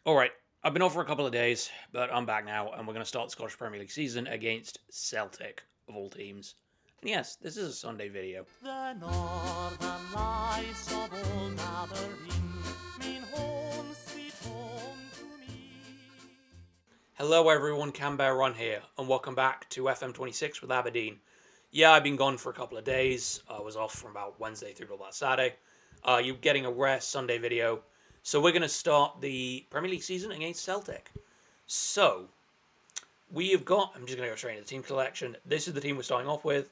Alright, I've been off for a couple of days, but I'm back now, and we're going to start the Scottish Premier League season against Celtic, of all teams. And yes, this is a Sunday video. The northern lights of old Aberdeen mean home, sweet home to me. Hello everyone, Canberra Run here, and welcome back to FM26 with Aberdeen. Yeah, I've been gone for a couple of days. I was off from about Wednesday through to about Saturday. You're getting a rare Sunday video. So we're going to start the Premier League season against Celtic. So, we have got, I'm just going to go straight into the team collection. This is the team we're starting off with.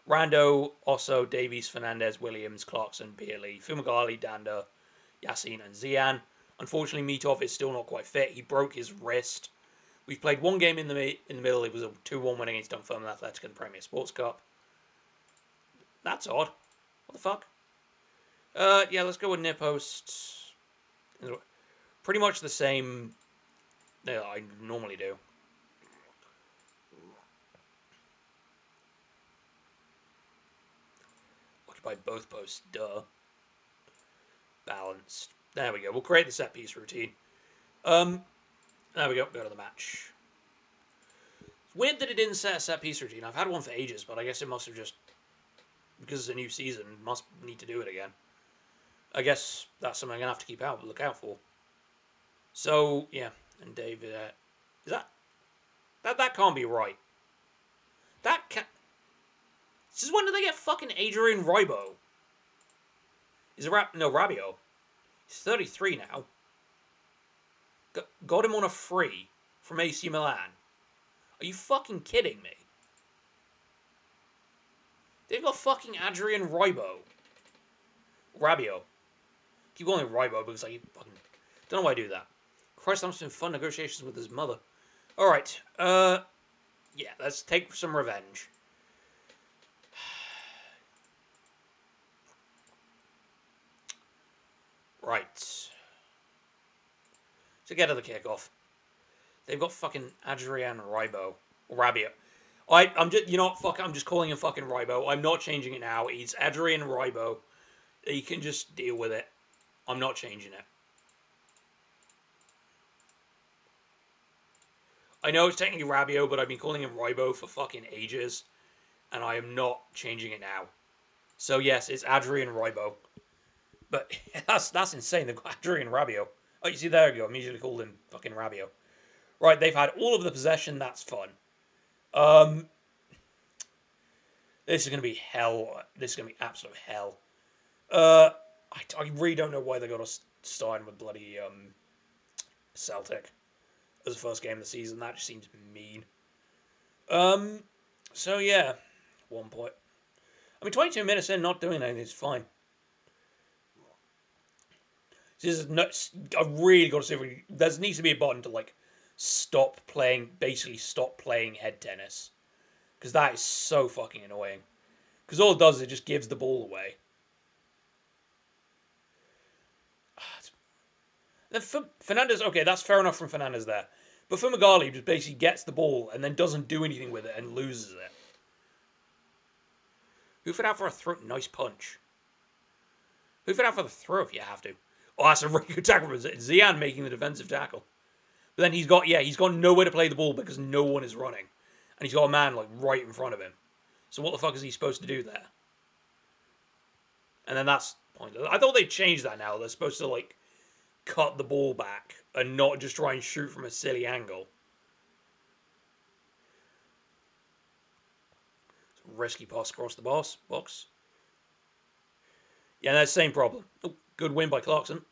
Rando, Osso, Davies, Fernandez, Williams, Clarkson, Pearley, Fumagalli, Danda, Yasin, and Zian. Unfortunately, Mitov is still not quite fit. He broke his wrist. We've played one game in the middle. It was a 2-1 win against Dunfermline Athletic in the Premier Sports Cup. That's odd. What the fuck? Yeah, let's go with near post. Pretty much the same that I normally do. Occupy both posts. Duh. Balanced. There we go. We'll create the set piece routine. There we go. Go to the match. It's weird that it didn't set a set piece routine. I've had one for ages, but I guess it must have just, because it's a new season, must need to do it again. I guess that's something I'm gonna have to look out for. So yeah, and David, is that can't be right. That can't. This is when did they get fucking Adrian Ribo? Is it Rabiot? He's 33 now. Got him on a free from AC Milan. Are you fucking kidding me? They've got fucking Adrian Ribo. Rabiot. Keep calling him Ribo because I fucking don't know why I do that. Christ, I'm in fun negotiations with his mother. Alright, yeah, let's take some revenge. Right. To get to the kickoff. They've got fucking Adrian Ribo. Rabiot. I'm just, you know what, fuck, I'm just calling him fucking Ribo. I'm not changing it now. It's Adrian Ribo. You can just deal with it. I'm not changing it. I know it's technically Rabiot, but I've been calling him Ribo for fucking ages. And I am not changing it now. So yes, it's Adrian Ribo. But that's insane. They've got Adrian Rabiot. Oh, you see, there we go. I immediately called him fucking Rabiot. Right, they've had all of the possession. That's fun. This is going to be hell. This is going to be absolute hell. I really don't know why they got us starting with bloody Celtic as the first game of the season. That just seems mean. So yeah, 1 point. I mean, 22 minutes in, not doing anything is fine. This is nuts. I've really got to see if there needs to be a button to like basically stop playing head tennis, because that is so fucking annoying. Because all it does is it just gives the ball away. Then Fernandez, okay, that's fair enough from Fernandez there. But Fumagalli just basically gets the ball and then doesn't do anything with it and loses it. Hoof it out for a throw. Nice punch. Hoof it out for the throw if you have to. Oh, that's a really good tackle. Zian making the defensive tackle. But then he's got nowhere to play the ball because no one is running. And he's got a man like right in front of him. So what the fuck is he supposed to do there? And then that's pointless. I thought they'd change that now. They're supposed to like cut the ball back and not just try and shoot from a silly angle. Risky pass across the box. Yeah, that's the same problem. Oh, good win by Clarkson.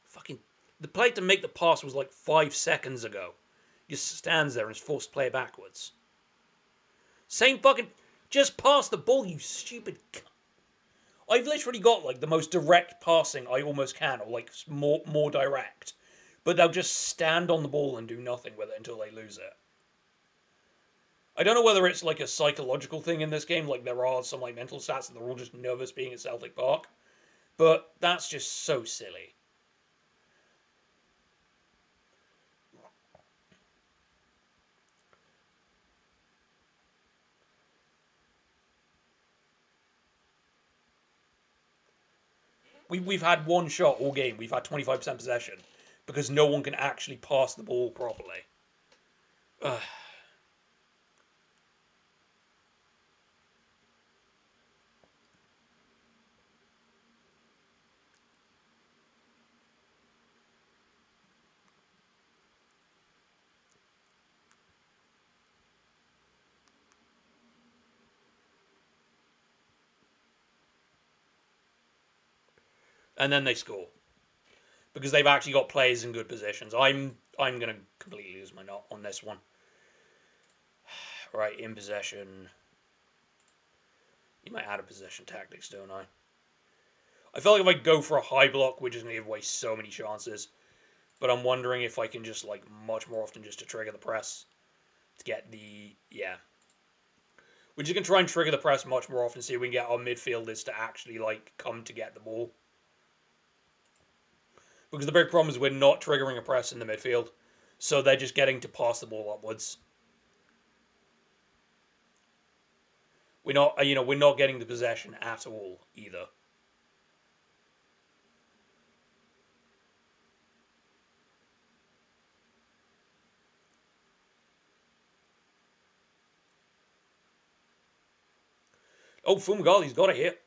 Fucking the play to make the pass was like 5 seconds ago. He just stands there and is forced to play it backwards. Same fucking, just pass the ball, you stupid cunt. I've literally got like the most direct passing I almost can, or like more direct. But they'll just stand on the ball and do nothing with it until they lose it. I don't know whether it's like a psychological thing in this game, like there are some like mental stats that they're all just nervous being at Celtic Park. But that's just so silly. We've had one shot all game. We've had 25% possession because no one can actually pass the ball properly. Ugh. And then they score because they've actually got players in good positions. I'm gonna completely lose my nut on this one. Right, in possession. You might add a possession tactics, don't I? I feel like if I go for a high block, we're just gonna give away so many chances. But I'm wondering if I can just like much more often just to trigger the press to get the We're just gonna try and trigger the press much more often, see if we can get our midfielders to actually like come to get the ball. Because the big problem is we're not triggering a press in the midfield, so they're just getting to pass the ball upwards. We're not getting the possession at all either. Oh, Fumagali's got a hit.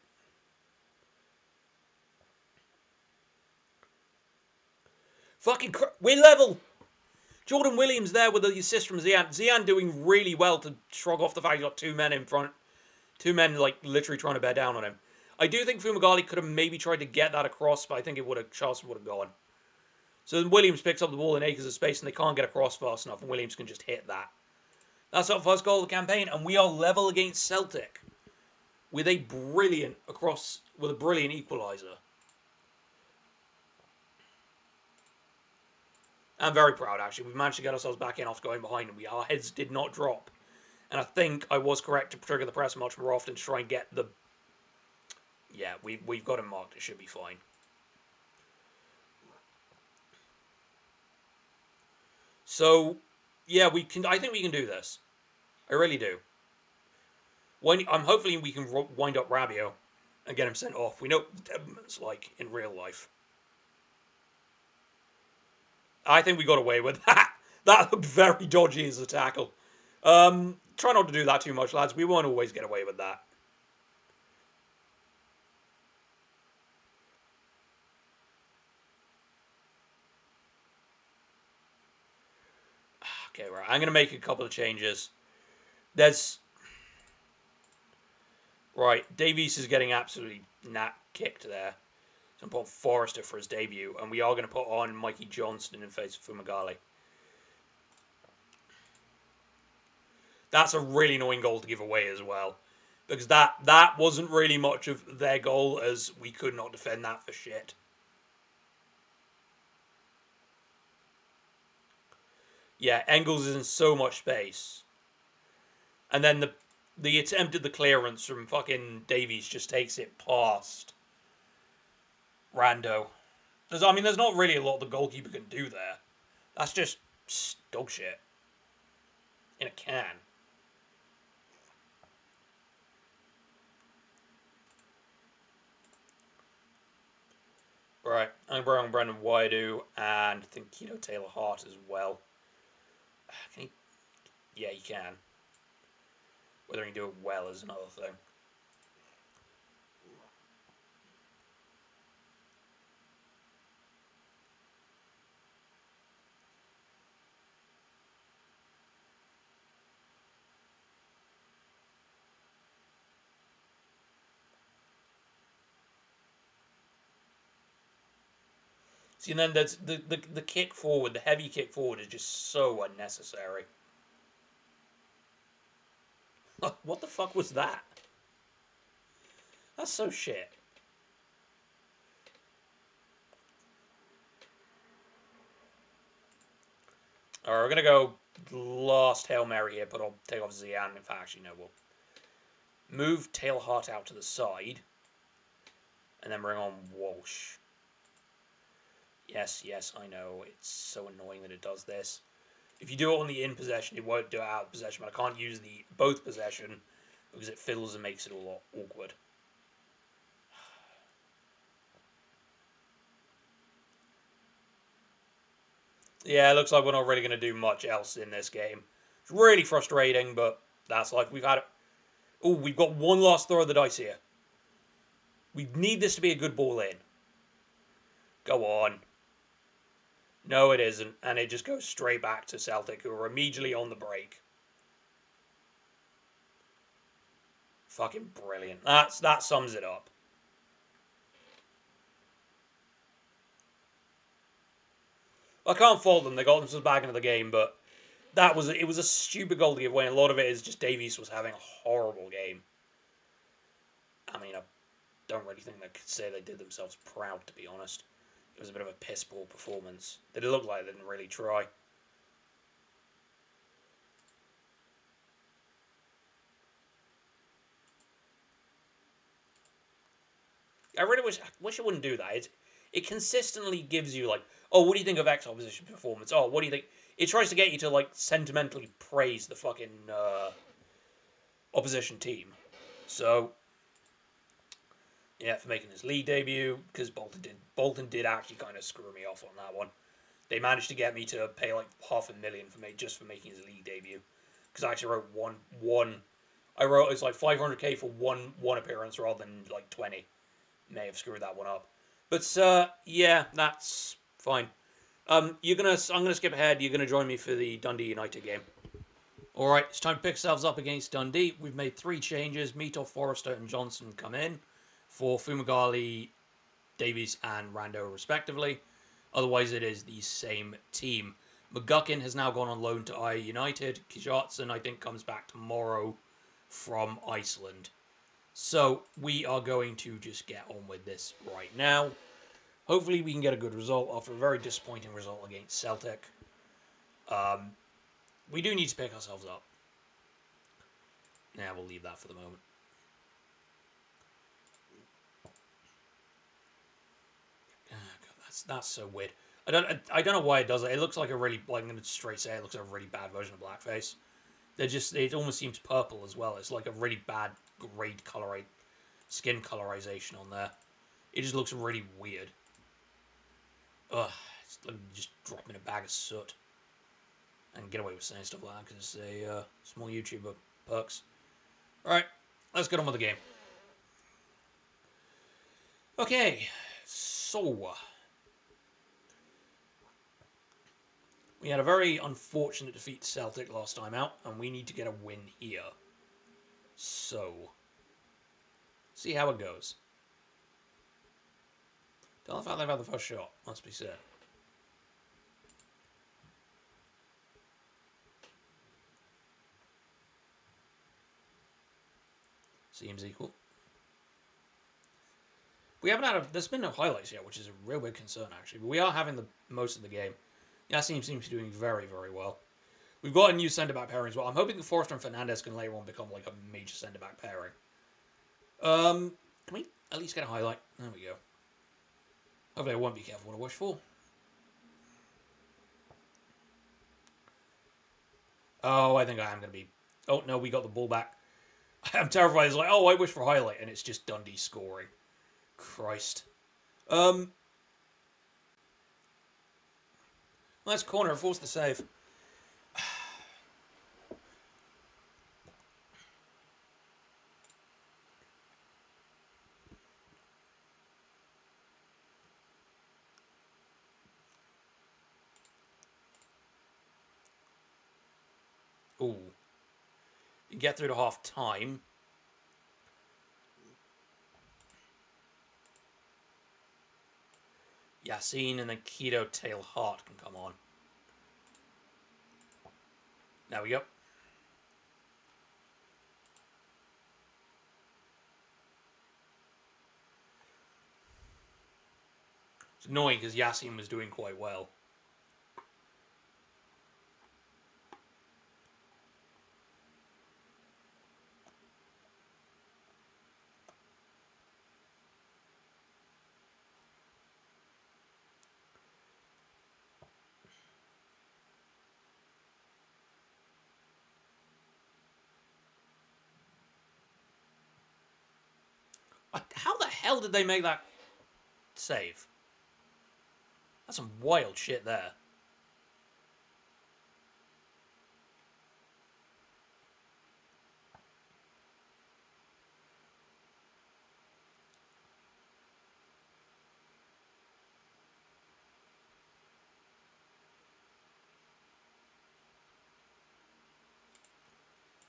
We're level. Jordan Williams there with the assist from Zian. Zian doing really well to shrug off the fact he got two men in front. Two men like literally trying to bear down on him. I do think Fumagalli could have maybe tried to get that across, but I think Charleston would have gone. So then Williams picks up the ball in acres of space and they can't get across fast enough, and Williams can just hit that. That's our first goal of the campaign, and we are level against Celtic with a brilliant equaliser. I'm very proud actually. We've managed to get ourselves back in after going behind, and our heads did not drop. And I think I was correct to trigger the press much more often to try and get the. Yeah, we've got him marked. It should be fine. So, yeah, we can. I think we can do this. I really do. I'm hopefully we can wind up Rabiot and get him sent off. We know what Deadman's like in real life. I think we got away with that. That looked very dodgy as a tackle. Try not to do that too much, lads. We won't always get away with that. Okay, right. I'm going to make a couple of changes. There's... Right, Davies is getting absolutely kicked there. So I'm putting Forrester for his debut, and we are going to put on Mikey Johnston in face of Fumagalli. That's a really annoying goal to give away as well. Because that wasn't really much of their goal, as we could not defend that for shit. Yeah, Engels is in so much space. And then the attempt at the clearance from fucking Davies just takes it past Rando. There's not really a lot the goalkeeper can do there. That's just dog shit. In a can. Right, I'm bringing Brendan Wydu and I think Taylor Hart as well. Can he? Yeah, he can. Whether he can do it well is another thing. See, and then there's the kick forward, the heavy kick forward is just so unnecessary. What the fuck was that? That's so shit. Alright, we're gonna go last Hail Mary here, but I'll take off Zian. In fact, actually, no, we'll move Tailhart out to the side. And then bring on Walsh. Yes, yes, I know. It's so annoying that it does this. If you do it on the in possession, it won't do it out of possession, but I can't use the both possession because it fiddles and makes it a lot awkward. Yeah, it looks like we're not really going to do much else in this game. It's really frustrating, but that's like we've had. Oh, we've got one last throw of the dice here. We need this to be a good ball in. Go on. No, it isn't, and it just goes straight back to Celtic, who are immediately on the break. Fucking brilliant. That sums it up. I can't fault them. They got themselves back into the game, but it was a stupid goal to give away. And a lot of it is just Davies was having a horrible game. I mean, I don't really think they could say they did themselves proud, to be honest. It was a bit of a piss poor performance. They looked like they didn't really try. I really wish it wouldn't do that. It consistently gives you like, oh, what do you think of X opposition performance? Oh, what do you think? It tries to get you to like sentimentally praise the fucking opposition team. So yeah, for making his league debut, because Bolton did actually kind of screw me off on that one. They managed to get me to pay like $500,000 just for making his league debut, because I actually wrote one. I wrote it's like 500K for one appearance rather than like 20. May have screwed that one up, but yeah, that's fine. I'm gonna skip ahead. You're gonna join me for the Dundee United game. All right, it's time to pick ourselves up against Dundee. We've made three changes. Mito, Forrester, and Johnson come in for Fumagalli, Davies, and Rando, respectively. Otherwise, it is the same team. McGuckin has now gone on loan to I United. Kijatson, I think, comes back tomorrow from Iceland. So we are going to just get on with this right now. Hopefully, we can get a good result after a very disappointing result against Celtic. Um, we do need to pick ourselves up. Now we'll leave that for the moment. God, that's so weird. I don't know why it does it. It looks like a really like I'm gonna straight say it looks like a really bad version of blackface. It almost seems purple as well. It's like a really bad grade color skin colorization on there. It just looks really weird. Ugh, it's like just dropping a bag of soot. I can get away with saying stuff like that because it's a small YouTuber perks. Alright, let's get on with the game. Okay, so we had a very unfortunate defeat to Celtic last time out, and we need to get a win here. So, see how it goes. Don't know if they've had the first shot, must be said. Seems equal. We haven't there's been no highlights yet, which is a real big concern actually. But we are having the most of the game. Yassim seems to be doing very, very well. We've got a new centre back pairing as well. I'm hoping that Forrester and Fernandez can later on become like a major centre back pairing. Can we at least get a highlight? There we go. Hopefully, I won't be careful what I wish for. Oh, I think I am going to be. Oh no, we got the ball back. I'm terrified. It's like, oh, I wish for a highlight, and it's just Dundee scoring. Christ. Nice corner. Forced the save. Ooh. You get through to half time. Yassine and then Keto Tail Heart can come on. There we go. It's annoying because Yassine was doing quite well. How the hell did they make that save? That's some wild shit there.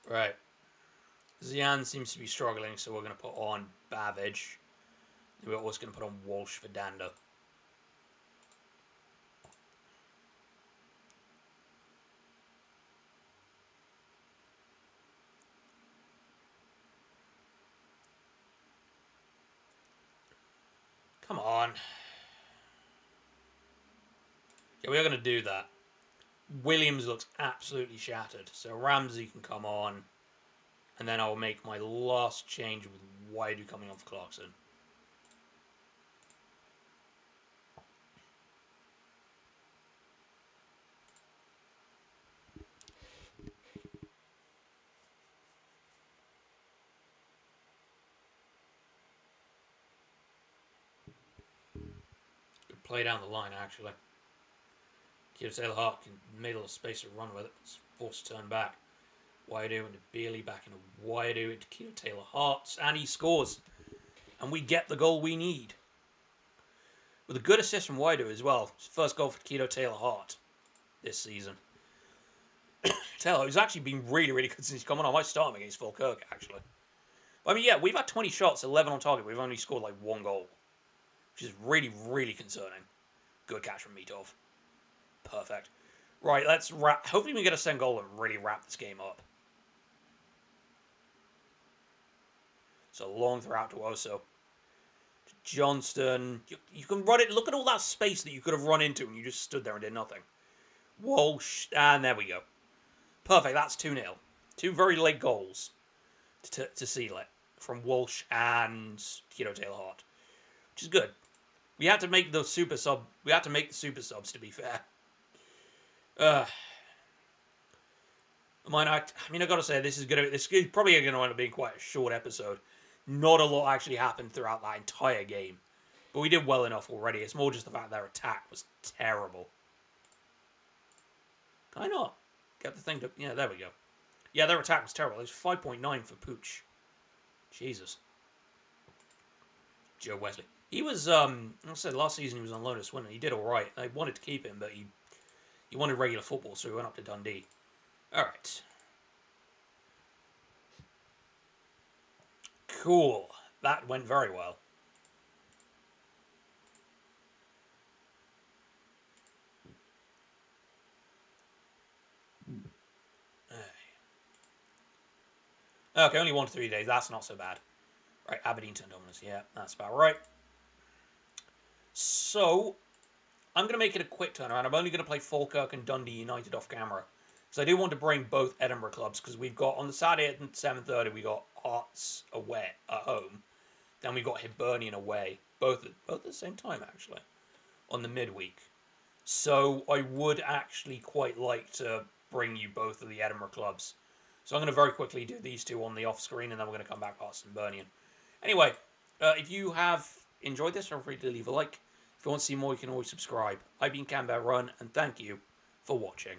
Right. Zian seems to be struggling, so we're going to put on Bavage. We're also going to put on Walsh for Danda. Come on. Yeah, we're going to do that. Williams looks absolutely shattered, so Ramsey can come on. And then I'll make my last change with Waidu coming off Clarkson. Good play down the line, actually. Keto Taylor Hart can middle of space to run with it. It's forced to turn back. Waidu into Beerley, back into Waidu, into Keto Taylor Hart, and he scores. And we get the goal we need. With a good assist from Waidu as well. First goal for Keto Taylor Hart this season. Taylor, who's actually been really, really good since he's come on. I might start him against Falkirk, actually. I mean, yeah, we've had 20 shots, 11 on target. We've only scored like one goal, which is really, really concerning. Good catch from Mitov. Perfect. Right, let's wrap. Hopefully we get a second goal and really wrap this game up. So long throw out to Oso. To Johnston. You can run it. Look at all that space that you could have run into and you just stood there and did nothing. Walsh. And there we go. Perfect. That's 2-0. Two very late goals to seal it from Walsh and Keto Taylor Hart, which is good. We had to make the super sub. We had to make the super subs, to be fair. I mean, I gotta say, this is probably gonna end up being quite a short episode. Not a lot actually happened throughout that entire game, but we did well enough already. It's more just the fact their attack was terrible. Can I not get the thing to? Yeah, there we go. Yeah, their attack was terrible. It was 5.9 for Pooch. Jesus. Joe Wesley. He was, like I said, last season he was on loan at Swindon. He did all right. They wanted to keep him, but he wanted regular football, so he went up to Dundee. All right. Cool. That went very well. Okay, only 1 to 3 days. That's not so bad. Right, Aberdeen turned dominance. Yeah, that's about right. So, I'm going to make it a quick turnaround. I'm only going to play Falkirk and Dundee United off camera. Because I do want to bring both Edinburgh clubs. Because we've got, on the Saturday at 7:30, we got Hearts away at home. Then we got Hibernian away. Both at the same time, actually. On the midweek. So, I would actually quite like to bring you both of the Edinburgh clubs. So I'm going to very quickly do these two on the off screen, and then we're going to come back to Hearts and Hibernian. Anyway, if you have enjoyed this, feel free to leave a like. If you want to see more, you can always subscribe. I've been Canberra Run, and thank you for watching.